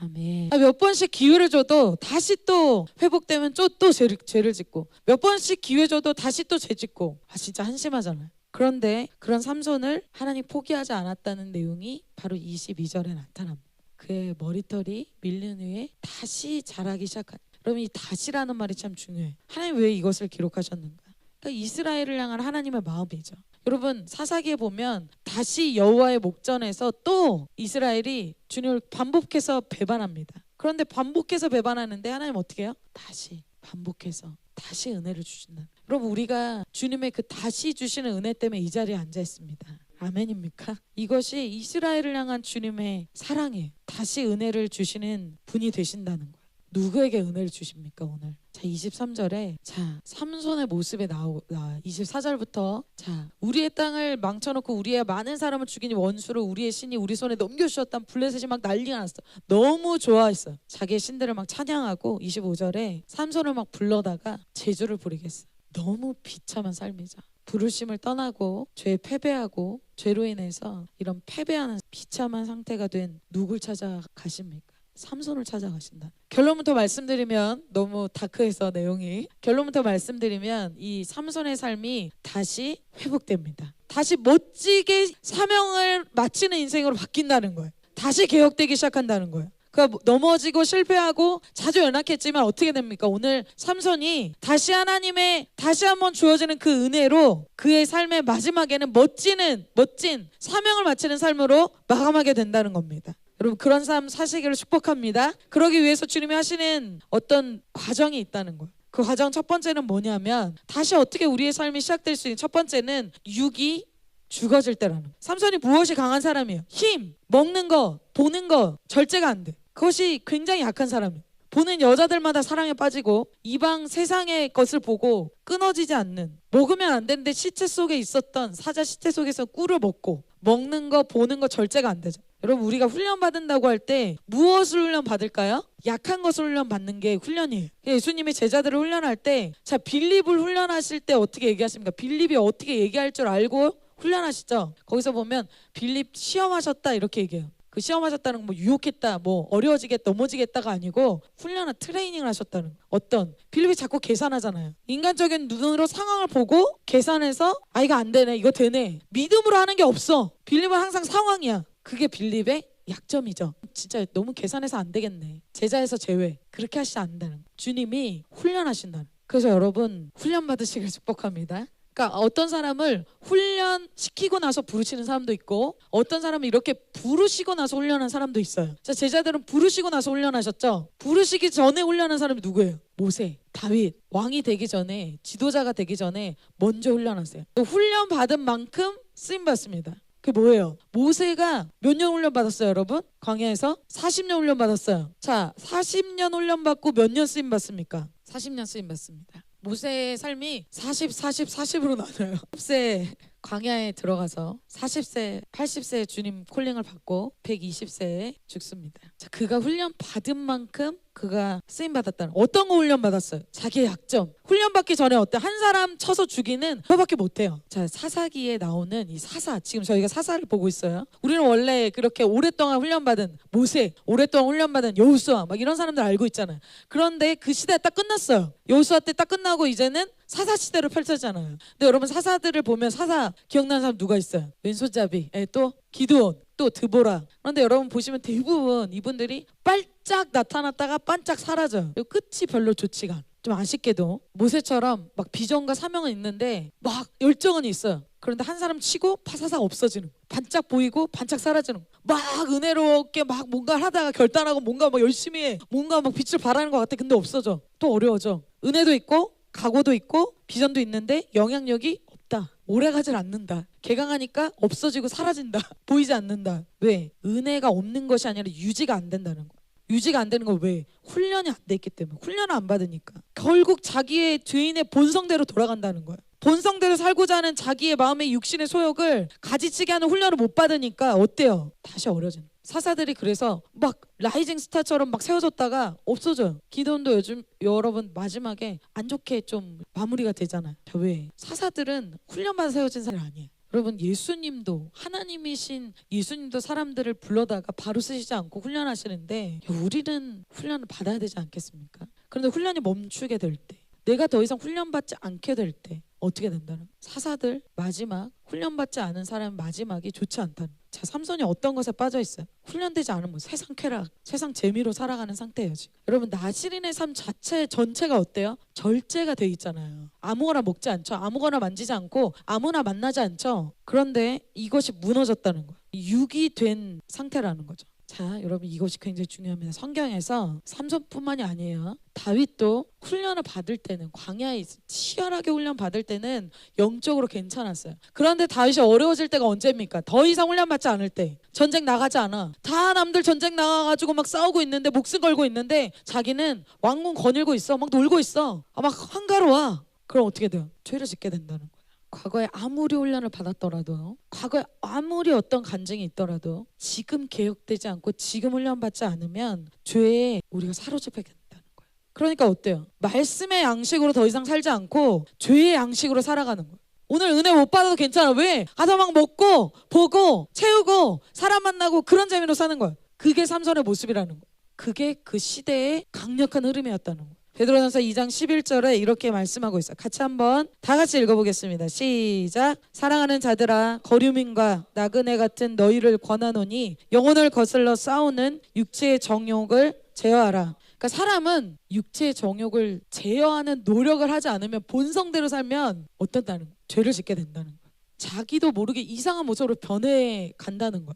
아멘. 몇 번씩 기회를 줘도 다시 또 회복되면 또 죄를 짓고, 몇 번씩 기회 줘도 다시 또 죄 짓고. 진짜 한심하잖아요. 그런데 그런 삼손을 하나님 포기하지 않았다는 내용이 바로 22절에 나타납니다. 그의 머리털이 밀린 후에 다시 자라기 시작한. 여러분, 이 다시라는 말이 참 중요해요. 하나님 왜 이것을 기록하셨는가? 그러니까 이스라엘을 향한 하나님의 마음이죠. 여러분, 사사기에 보면 다시 여호와의 목전에서 또 이스라엘이 주님을 반복해서 배반합니다. 그런데 반복해서 배반하는데 하나님 어떻게 해요? 다시 반복해서 다시 은혜를 주신다. 여러분, 우리가 주님의 그 다시 주시는 은혜 때문에 이 자리에 앉아 있습니다. 아멘입니까? 이것이 이스라엘을 향한 주님의 사랑이에요. 다시 은혜를 주시는 분이 되신다는 거예요. 누구에게 은혜를 주십니까 오늘? 자 23절에 자 삼손의 모습에 나와 24절부터 자 우리의 땅을 망쳐놓고 우리의 많은 사람을 죽이니 원수를 우리의 신이 우리 손에 넘겨주셨다는 블레셋이 막 난리가 났어. 너무 좋아했어. 자기의 신들을 막 찬양하고 25절에 삼손을 막 불러다가 제주를 부리겠어. 너무 비참한 삶이죠. 부르심을 떠나고 죄에 패배하고 죄로 인해서 이런 패배하는 비참한 상태가 된 누굴 찾아가십니까? 삼손을 찾아가신다. 결론부터 말씀드리면 너무 다크해서 내용이 결론부터 말씀드리면 이 삼손의 삶이 다시 회복됩니다. 다시 멋지게 사명을 마치는 인생으로 바뀐다는 거예요. 다시 개혁되기 시작한다는 거예요. 그러니까 넘어지고 실패하고 자주 연약했지만 어떻게 됩니까? 오늘 삼손이 다시 하나님의 다시 한번 주어지는 그 은혜로 그의 삶의 마지막에는 멋진 사명을 마치는 삶으로 마감하게 된다는 겁니다. 여러분 그런 삶 사시기를 축복합니다. 그러기 위해서 주님이 하시는 어떤 과정이 있다는 거예요. 그 과정 첫 번째는 뭐냐면 다시 어떻게 우리의 삶이 시작될 수 있는 첫 번째는 육이 죽어질 때라는 거예요. 삼손이 무엇이 강한 사람이에요? 힘, 먹는 거, 보는 거 절제가 안 돼. 그것이 굉장히 약한 사람이에요. 보는 여자들마다 사랑에 빠지고 이방 세상의 것을 보고 끊어지지 않는 먹으면 안 되는데 시체 속에 있었던 사자 시체 속에서 꿀을 먹고 먹는 거 보는 거 절제가 안 되죠. 여러분 우리가 훈련 받는다고 할 때 무엇을 훈련 받을까요? 약한 것을 훈련 받는 게 훈련이에요. 예수님이 제자들을 훈련할 때 자 빌립을 훈련하실 때 어떻게 얘기하십니까? 빌립이 어떻게 얘기할 줄 알고 훈련하시죠. 거기서 보면 빌립 시험하셨다 이렇게 얘기해요. 그 시험하셨다는 건 뭐 유혹했다 뭐 어려워지겠다 넘어지겠다가 아니고 훈련한 트레이닝을 하셨다는 거예요. 어떤 빌립이 자꾸 계산하잖아요. 인간적인 눈으로 상황을 보고 계산해서 아 이거 안 되네 이거 되네 믿음으로 하는 게 없어. 빌립은 항상 상황이야. 그게 빌립의 약점이죠. 진짜 너무 계산해서 안 되겠네. 제자에서 제외 그렇게 하시지 않는다는 거예요. 주님이 훈련하신다는 거예요. 그래서 여러분 훈련 받으시길 축복합니다. 그러니까 어떤 사람을 훈련시키고 나서 부르시는 사람도 있고 어떤 사람은 이렇게 부르시고 나서 훈련한 사람도 있어요. 자, 제자들은 부르시고 나서 훈련하셨죠. 부르시기 전에 훈련한 사람이 누구예요? 모세, 다윗. 왕이 되기 전에 지도자가 되기 전에 먼저 훈련하세요. 또 훈련 받은 만큼 쓰임 받습니다. 그게 뭐예요? 모세가 몇 년 훈련 받았어요 여러분? 광야에서 40년 훈련 받았어요. 자 40년 훈련 받고 몇 년 쓰임 받습니까? 40년 쓰임 받습니다. 모세의 삶이 40으로 나눠요. 10세 광야에 들어가서 40세 80세 주님 콜링을 받고 120세에 죽습니다. 자, 그가 훈련 받은 만큼 그가 쓰임 받았다는 어떤 거 훈련 받았어요? 자기의 약점. 훈련 받기 전에 어때? 한 사람 쳐서 죽이는 그거밖에 못해요. 자 사사기에 나오는 이 사사 지금 저희가 사사를 보고 있어요. 우리는 원래 그렇게 오랫동안 훈련 받은 모세, 오랫동안 훈련 받은 여호수아 막 이런 사람들 알고 있잖아요. 그런데 그 시대 딱 끝났어요. 여호수아 때 딱 끝나고 이제는 사사 시대로 펼쳐졌잖아요. 근데 여러분 사사들을 보면 사사 기억나는 사람 누가 있어요? 왼손잡이, 또 기드온, 또 드보라. 그런데 여러분 보시면 대부분 이분들이 빨짝 나타났다가 반짝 사라져요. 그리고 끝이 별로 좋지가 않아요. 좀 아쉽게도 모세처럼 막 비전과 사명은 있는데 막 열정은 있어요. 그런데 한 사람 치고 파사삭 없어지는 반짝 보이고 반짝 사라지는 막 은혜롭게 막 뭔가 하다가 결단하고 뭔가 막 열심히 해 뭔가 막 빛을 발하는 것 같아. 근데 없어져. 또 어려워져. 은혜도 있고 각오도 있고 비전도 있는데 영향력이 없다. 오래가질 않는다. 개강하니까 없어지고 사라진다. 보이지 않는다. 왜? 은혜가 없는 것이 아니라 유지가 안 된다는 거. 유지가 안 되는 건 왜? 훈련이 안 돼 있기 때문에. 훈련을 안 받으니까. 결국 자기의 죄인의 본성대로 돌아간다는 거예요. 본성대로 살고자 하는 자기의 마음의 육신의 소욕을 가지치게 하는 훈련을 못 받으니까 어때요? 다시 어려지는 거예요. 사사들이 그래서 막 라이징 스타처럼 막 세워졌다가 없어져요. 기도원도 요즘 여러분 마지막에 안 좋게 좀 마무리가 되잖아요. 왜? 사사들은 훈련받아 세워진 사람이 아니에요. 여러분 예수님도 하나님이신 예수님도 사람들을 불러다가 바로 쓰시지 않고 훈련하시는데 우리는 훈련을 받아야 되지 않겠습니까? 그런데 훈련이 멈추게 될 때 내가 더 이상 훈련받지 않게 될 때 어떻게 된다는 거예요? 사사들 마지막 훈련받지 않은 사람 마지막이 좋지 않다는 거예요. 자 삼손이 어떤 것에 빠져 있어요? 훈련되지 않으면 세상 쾌락 세상 재미로 살아가는 상태예요 지금. 여러분 나시린의 삶 자체 전체가 어때요? 절제가 돼 있잖아요. 아무거나 먹지 않죠. 아무거나 만지지 않고 아무나 만나지 않죠. 그런데 이것이 무너졌다는 거예요. 육이 된 상태라는 거죠. 자, 여러분 이것이 굉장히 중요합니다. 성경에서 삼손뿐만이 아니에요. 다윗도 훈련을 받을 때는 광야에 치열하게 훈련 받을 때는 영적으로 괜찮았어요. 그런데 다윗이 어려워질 때가 언제입니까? 더 이상 훈련 받지 않을 때. 전쟁 나가지 않아. 다 남들 전쟁 나가가지고 막 싸우고 있는데 목숨 걸고 있는데 자기는 왕궁 거닐고 있어. 막 놀고 있어. 막 한가로워. 그럼 어떻게 돼요? 죄를 짓게 된다는 거예요. 과거에 아무리 훈련을 받았더라도, 과거에 아무리 어떤 간증이 있더라도 지금 개혁되지 않고 지금 훈련받지 않으면 죄에 우리가 사로잡히게 된다는 거예요. 그러니까 어때요? 말씀의 양식으로 더 이상 살지 않고 죄의 양식으로 살아가는 거예요. 오늘 은혜 못 받아도 괜찮아. 왜? 가서 막 먹고 보고 채우고 사람 만나고 그런 재미로 사는 거예요. 그게 삼손의 모습이라는 거예요. 그게 그 시대의 강력한 흐름이었다는 거예요. 베드로전서 2장 11절에 이렇게 말씀하고 있어요. 같이 한번 다 같이 읽어보겠습니다. 시작. 사랑하는 자들아, 거류민과 나그네 같은 너희를 권하노니 영혼을 거슬러 싸우는 육체의 정욕을 제어하라. 그러니까 사람은 육체의 정욕을 제어하는 노력을 하지 않으면 본성대로 살면 어떻다는 거예요? 죄를 짓게 된다는 거예요. 자기도 모르게 이상한 모습으로 변해 간다는 거예요.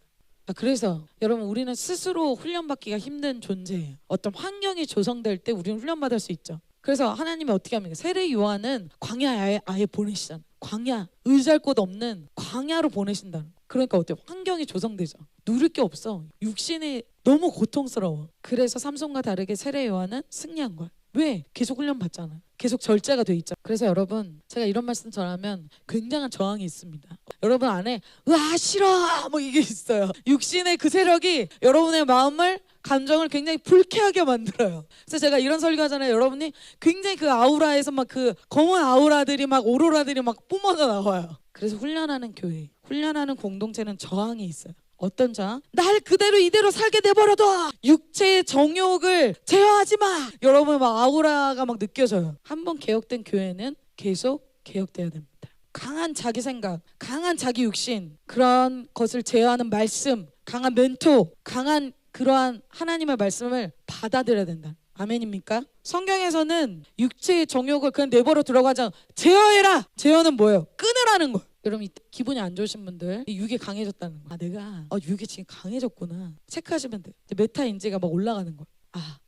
그래서 여러분, 우리는 스스로 훈련받기가 힘든 존재예요. 어떤 환경이 조성될 때 우리는 훈련받을 수 있죠. 그래서 하나님이 어떻게 합니까? 세례 요한은 광야에 아예 보내시잖아요. 광야, 의지할 곳 없는 광야로 보내신다는 거예요. 그러니까 어때요? 환경이 조성되죠. 누릴 게 없어. 육신이 너무 고통스러워. 그래서 삼손과 다르게 세례 요한은 승리한 거예요. 왜? 계속 훈련 받잖아요. 계속 절제가 돼 있죠. 그래서 여러분, 제가 이런 말씀 전하면 굉장한 저항이 있습니다. 여러분 안에 으아 싫어 뭐 이게 있어요. 육신의 그 세력이 여러분의 마음을, 감정을 굉장히 불쾌하게 만들어요. 그래서 제가 이런 설교하잖아요. 여러분이 굉장히 그 아우라에서 막 그 검은 아우라들이 막 오로라들이 막 뿜어져 나와요. 그래서 훈련하는 교회, 훈련하는 공동체는 저항이 있어요. 어떤 자? 날 그대로 이대로 살게 내버려둬. 육체의 정욕을 제어하지 마. 여러분 막 아우라가 막 느껴져요. 한번 개혁된 교회는 계속 개혁돼야 됩니다. 강한 자기 생각, 강한 자기 육신, 그런 것을 제어하는 말씀, 강한 멘토, 강한 그러한 하나님의 말씀을 받아들여야 된다. 아멘입니까? 성경에서는 육체의 정욕을 그냥 내버려 들어가자 제어해라. 제어는 뭐예요? 끊으라는 거예요. 여러분 기분이 안 좋으신 분들, 육이 강해졌다는 거. 내가 육이 지금 강해졌구나. 체크하시면 돼. 메타 인지가 막 올라가는 거예요.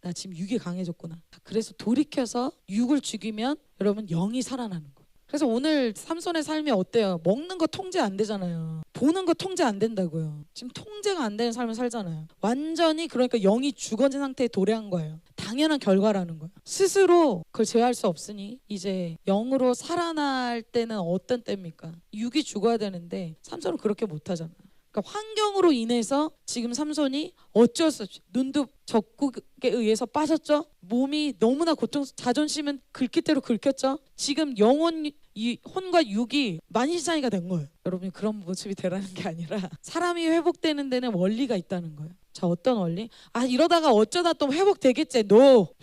나 지금 육이 강해졌구나. 그래서 돌이켜서 육을 죽이면 여러분 영이 살아나는 거예요. 그래서 오늘 삼손의 삶이 어때요? 먹는 거 통제 안 되잖아요. 보는 거 통제 안 된다고요. 지금 통제가 안 되는 삶을 살잖아요. 완전히 그러니까 영이 죽어진 상태에 도래한 거예요. 당연한 결과라는 거예요. 스스로 그걸 제어할 수 없으니 이제 영으로 살아날 때는 어떤 때입니까? 육이 죽어야 되는데 삼손은 그렇게 못하잖아요. 그러니까 환경으로 인해서 지금 삼손이 어쩔 수 없이 눈도 적국에 의해서 빠졌죠. 몸이 너무나 자존심은 긁힐 대로 긁혔죠. 지금 영혼, 이 혼과 육이 만신창이가 된 거예요. 여러분이 그런 모습이 되라는 게 아니라 사람이 회복되는 데는 원리가 있다는 거예요. 자, 어떤 원리? 이러다가 어쩌다 또 회복되겠지.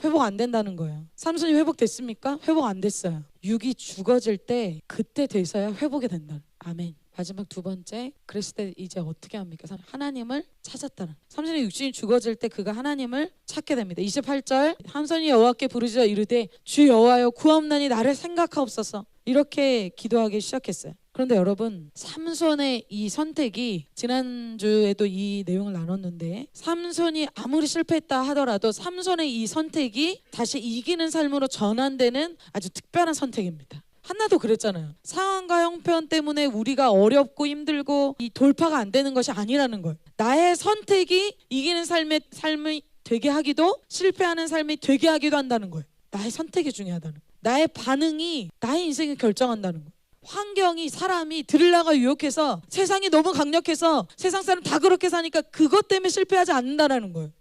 회복 안 된다는 거예요. 삼손이 회복됐습니까? 회복 안 됐어요. 육이 죽어질 때 그때 돼서야 회복이 된다. 아멘. 마지막 두 번째, 그랬을 때 이제 어떻게 합니까? 하나님을 찾았다는. 삼손의 육신이 죽어질 때 그가 하나님을 찾게 됩니다. 28절, 삼손이 여호와께 부르짖어 이르되 주 여호와여 구하옵나니 나를 생각하옵소서. 이렇게 기도하기 시작했어요. 그런데 여러분, 삼손의 이 선택이, 지난주에도 이 내용을 나눴는데, 삼손이 아무리 실패했다 하더라도 삼손의 이 선택이 다시 이기는 삶으로 전환되는 아주 특별한 선택입니다. 한나도 그랬잖아요. 상황과 형편 때문에 우리가 어렵고 힘들고 이 돌파가 안 되는 것이 아니라는 거예요. 나의 선택이 이기는 삶이 되게 하기도, 실패하는 삶이 되게 하기도 한다는 거예요. 나의 선택이 중요하다는 거예요. 나의 반응이 나의 인생을 결정한다는 거예요. 환경이, 사람이 들으려고 유혹해서, 세상이 너무 강력해서 세상 사람 다 그렇게 사니까 그것 때문에 실패하지 않는다는 거예요.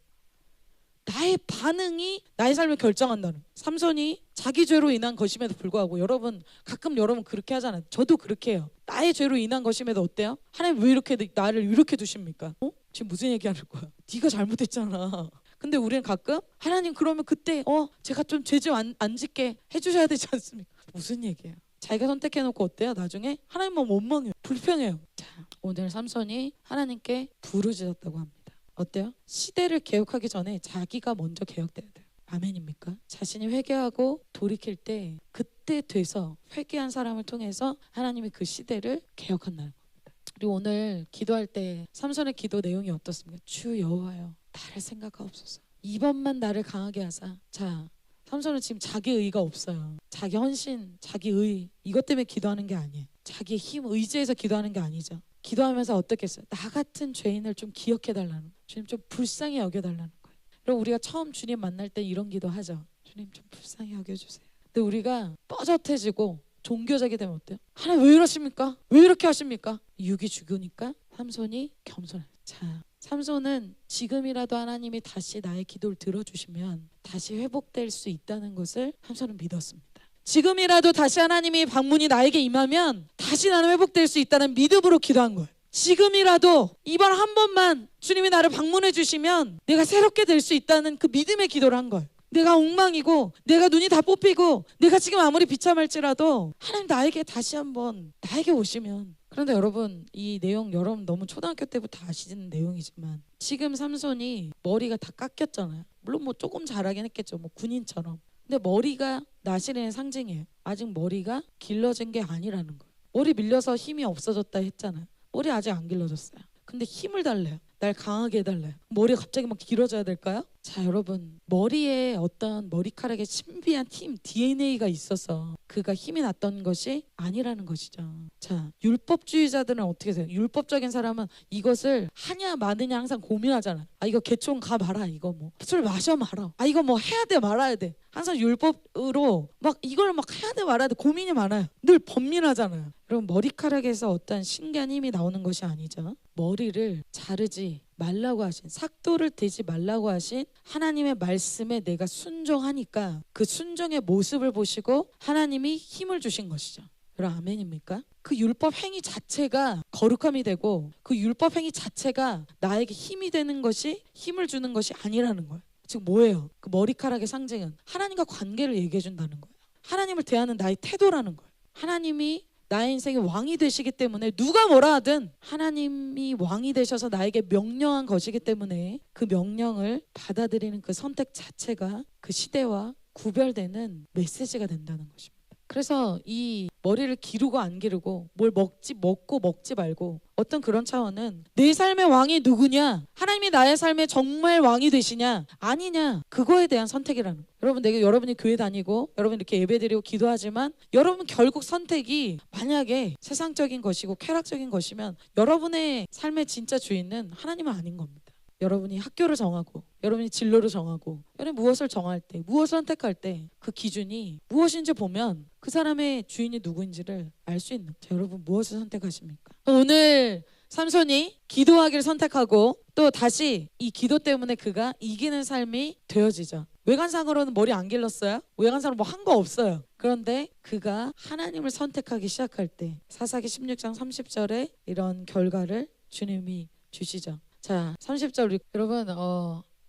나의 반응이 나의 삶을 결정한다는 거예요. 삼손이 자기 죄로 인한 것임에도 불구하고, 여러분 가끔 여러분 그렇게 하잖아요. 저도 그렇게 해요. 나의 죄로 인한 것임에도 어때요? 하나님 왜 이렇게 나를 이렇게 두십니까? 지금 무슨 얘기하는 거야? 네가 잘못했잖아. 근데 우리는 가끔 하나님 그러면 그때 제가 좀 죄 좀 안 짓게 해주셔야 되지 않습니까? 무슨 얘기예요? 자기가 선택해놓고 어때요? 나중에 하나님만 원망해요. 불평해요. 자, 오늘 삼손이 하나님께 부르짖었다고 합니다. 어때요? 시대를 개혁하기 전에 자기가 먼저 개혁돼야 돼요. 아멘입니까? 자신이 회개하고 돌이킬 때 그때 돼서 회개한 사람을 통해서 하나님이 그 시대를 개혁한다는 겁니다. 그리고 오늘 기도할 때 삼손의 기도 내용이 어떻습니까? 주 여호와여 나를 생각하옵소서. 이번만 나를 강하게 하사. 자, 삼손은 지금 자기 의가 없어요. 자기 헌신, 자기 의 이것 때문에 기도하는 게 아니에요. 자기 힘, 의지해서 기도하는 게 아니죠. 기도하면서 어떻게 했어요? 나 같은 죄인을 좀 기억해달라는 거예요. 주님 좀 불쌍히 여겨달라는 거예요. 그리고 우리가 처음 주님 만날 때 이런 기도 하죠. 주님 좀 불쌍히 여겨주세요. 근데 우리가 뻐젓해지고 종교적이 되면 어때요? 하나님 왜 이러십니까? 왜 이렇게 하십니까? 육이 죽으니까 삼손이 겸손해요. 자, 삼손은 지금이라도 하나님이 다시 나의 기도를 들어주시면 다시 회복될 수 있다는 것을 삼손은 믿었습니다. 지금이라도 다시 하나님이 방문이 나에게 임하면 다시 나는 회복될 수 있다는 믿음으로 기도한 거예요. 지금이라도 이번 한 번만 주님이 나를 방문해 주시면 내가 새롭게 될 수 있다는 그 믿음의 기도를 한 거예요. 내가 엉망이고 내가 눈이 다 뽑히고 내가 지금 아무리 비참할지라도 하나님 나에게 다시 한번 나에게 오시면. 그런데 여러분 이 내용 여러분 너무 초등학교 때부터 아시는 내용이지만 지금 삼손이 머리가 다 깎였잖아요. 물론 뭐 조금 자라긴 했겠죠. 뭐 군인처럼. 근데 머리가 나시린의 상징이에요. 아직 머리가 길러진 게 아니라는 거예요. 머리 밀려서 힘이 없어졌다 했잖아요. 머리 아직 안 길러졌어요. 근데 힘을 달래요. 날 강하게 해달래요. 머리가 갑자기 막 길어져야 될까요? 자, 여러분 머리에 어떤 머리카락에 신비한 힘, DNA가 있어서 그가 힘이 났던 것이 아니라는 것이죠. 자, 율법주의자들은 어떻게 해요? 율법적인 사람은 이것을 하냐 마느냐 항상 고민하잖아요. 아 이거 개총 가 마라. 이거 뭐 술 마셔 마라. 아 이거 뭐 해야 돼 말아야 돼. 항상 율법으로 막 이걸 막 해야 돼 말아야 돼 고민이 많아요. 늘 번민하잖아요. 여러분 머리카락에서 어떤 신기한 힘이 나오는 것이 아니죠. 머리를 자르지 말라고 하신, 삭도를 대지 말라고 하신 하나님의 말씀에 내가 순종하니까 그 순종의 모습을 보시고 하나님이 힘을 주신 것이죠. 여러분 아멘입니까? 그 율법 행위 자체가 거룩함이 되고 그 율법 행위 자체가 나에게 힘이 되는 것이, 힘을 주는 것이 아니라는 거예요. 지금 뭐예요? 그 머리카락의 상징은 하나님과 관계를 얘기해 준다는 거예요. 하나님을 대하는 나의 태도라는 거예요. 하나님이 나의 인생의 왕이 되시기 때문에 누가 뭐라 하든 하나님이 왕이 되셔서 나에게 명령한 것이기 때문에 그 명령을 받아들이는 그 선택 자체가 그 시대와 구별되는 메시지가 된다는 것입니다. 그래서 이 머리를 기르고 안 기르고 뭘 먹고 먹지 말고 어떤 그런 차원은 내 삶의 왕이 누구냐, 하나님이 나의 삶에 정말 왕이 되시냐 아니냐, 그거에 대한 선택이라는 거예요. 여러분 내가 여러분이 교회 다니고 여러분 이렇게 예배드리고 기도하지만 여러분 결국 선택이 만약에 세상적인 것이고 쾌락적인 것이면 여러분의 삶의 진짜 주인은 하나님은 아닌 겁니다. 여러분이 학교를 정하고 여러분이 진로를 정하고 여러분이 무엇을 정할 때, 무엇을 선택할 때 그 기준이 무엇인지 보면 그 사람의 주인이 누구인지를 알 수 있는. 자, 여러분 무엇을 선택하십니까? 오늘 삼손이 기도하기를 선택하고 또 다시 이 기도 때문에 그가 이기는 삶이 되어지죠. 외관상으로는 머리 안 길렀어요. 외관상으로 뭐 한 거 없어요. 그런데 그가 하나님을 선택하기 시작할 때 사사기 16장 30절에 이런 결과를 주님이 주시죠. 자, 30절 여러분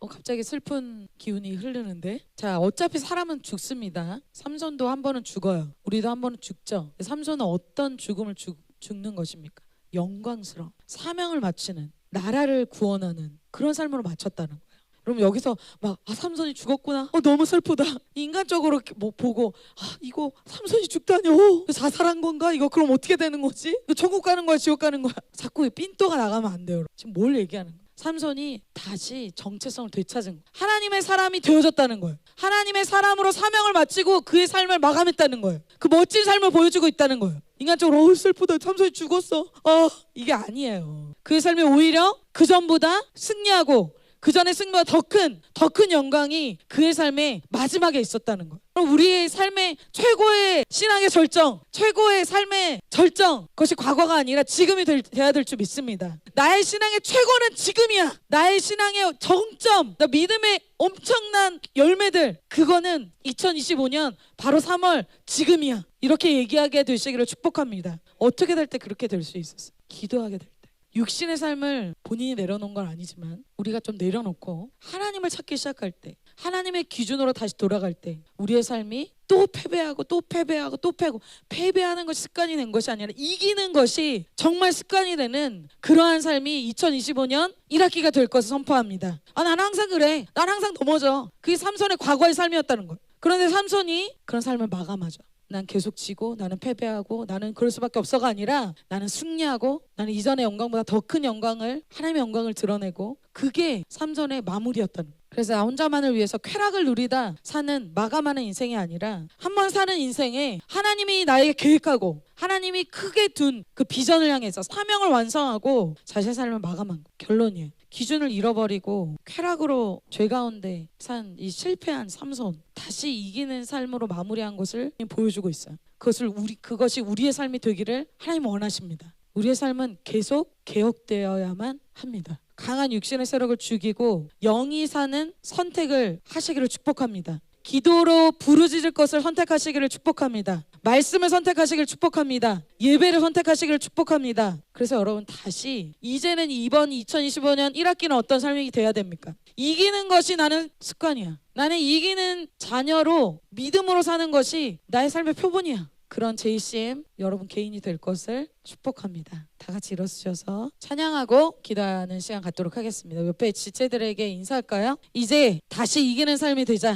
갑자기 슬픈 기운이 흐르는데, 자 어차피 사람은 죽습니다. 삼손도 한 번은 죽어요. 우리도 한 번은 죽죠. 삼손은 어떤 죽음을 죽는 것입니까? 영광스러운 사명을 마치는, 나라를 구원하는 그런 삶으로 마쳤다는 거예요. 여러분 여기서 막 삼손이 죽었구나, 너무 슬프다, 인간적으로 뭐 보고 이거 삼손이 죽다뇨, 자살한 건가, 이거 그럼 어떻게 되는 거지, 천국 가는 거야 지옥 가는 거야, 자꾸 삔또가 나가면 안 돼요. 지금 뭘 얘기하는 거예요? 삼손이 다시 정체성을 되찾은 거예요. 하나님의 사람이 되어졌다는 거예요. 하나님의 사람으로 사명을 마치고 그의 삶을 마감했다는 거예요. 그 멋진 삶을 보여주고 있다는 거예요. 인간적으로 슬프다, 삼손이 죽었어, 이게 아니에요. 그의 삶이 오히려 그 전보다 승리하고 그 전에 승리보다 더 큰 영광이 그의 삶의 마지막에 있었다는 거예요. 그럼 우리의 삶의 최고의 신앙의 절정, 최고의 삶의 절정, 그것이 과거가 아니라 지금이 돼야 될 줄 믿습니다. 나의 신앙의 최고는 지금이야. 나의 신앙의 정점, 나 믿음의 엄청난 열매들, 그거는 2025년 바로 3월 지금이야. 이렇게 얘기하게 되시기를 축복합니다. 어떻게 될 때 그렇게 될 수 있었어요? 기도하게 될 때. 육신의 삶을 본인이 내려놓은 건 아니지만 우리가 좀 내려놓고 하나님을 찾기 시작할 때, 하나님의 기준으로 다시 돌아갈 때 우리의 삶이 또 패배하고 또 패배하고 또 패배하는 것이 습관이 된 것이 아니라 이기는 것이 정말 습관이 되는 그러한 삶이 2025년 1학기가 될 것을 선포합니다. 나는 항상 그래, 난 항상 넘어져. 그게 삼손의 과거의 삶이었다는 거예요. 그런데 삼손이 그런 삶을 마감하죠. 난 계속 지고 나는 패배하고 나는 그럴 수밖에 없어가 아니라 나는 승리하고 나는 이전의 영광보다 더 큰 영광을 하나님의 영광을 드러내고 그게 삼손의 마무리였던 거예요. 그래서 나 혼자만을 위해서 쾌락을 누리다 사는 마감하는 인생이 아니라 한번 사는 인생에 하나님이 나에게 계획하고 하나님이 크게 둔 그 비전을 향해서 사명을 완성하고 자신의 삶을 마감한 거. 결론이에요. 기준을 잃어버리고 쾌락으로 죄 가운데 산 이 실패한 삼손 다시 이기는 삶으로 마무리한 것을 보여주고 있어요. 그것이 우리의 삶이 되기를 하나님 원하십니다. 우리의 삶은 계속 개혁되어야만 합니다. 강한 육신의 세력을 죽이고 영이 사는 선택을 하시기를 축복합니다. 기도로 부르짖을 것을 선택하시기를 축복합니다. 말씀을 선택하시기를 축복합니다. 예배를 선택하시기를 축복합니다. 그래서 여러분 다시 이제는 이번 2025년 1학기는 어떤 삶이 돼야 됩니까? 이기는 것이 나는 습관이야. 나는 이기는 자녀로 믿음으로 사는 것이 나의 삶의 표본이야. 그런 JCM 여러분 개인이 될 것을 축복합니다. 다 같이 일어서셔서 찬양하고 기도하는 시간 갖도록 하겠습니다. 옆에 지체들에게 인사할까요? 이제 다시 이기는 삶이 되자.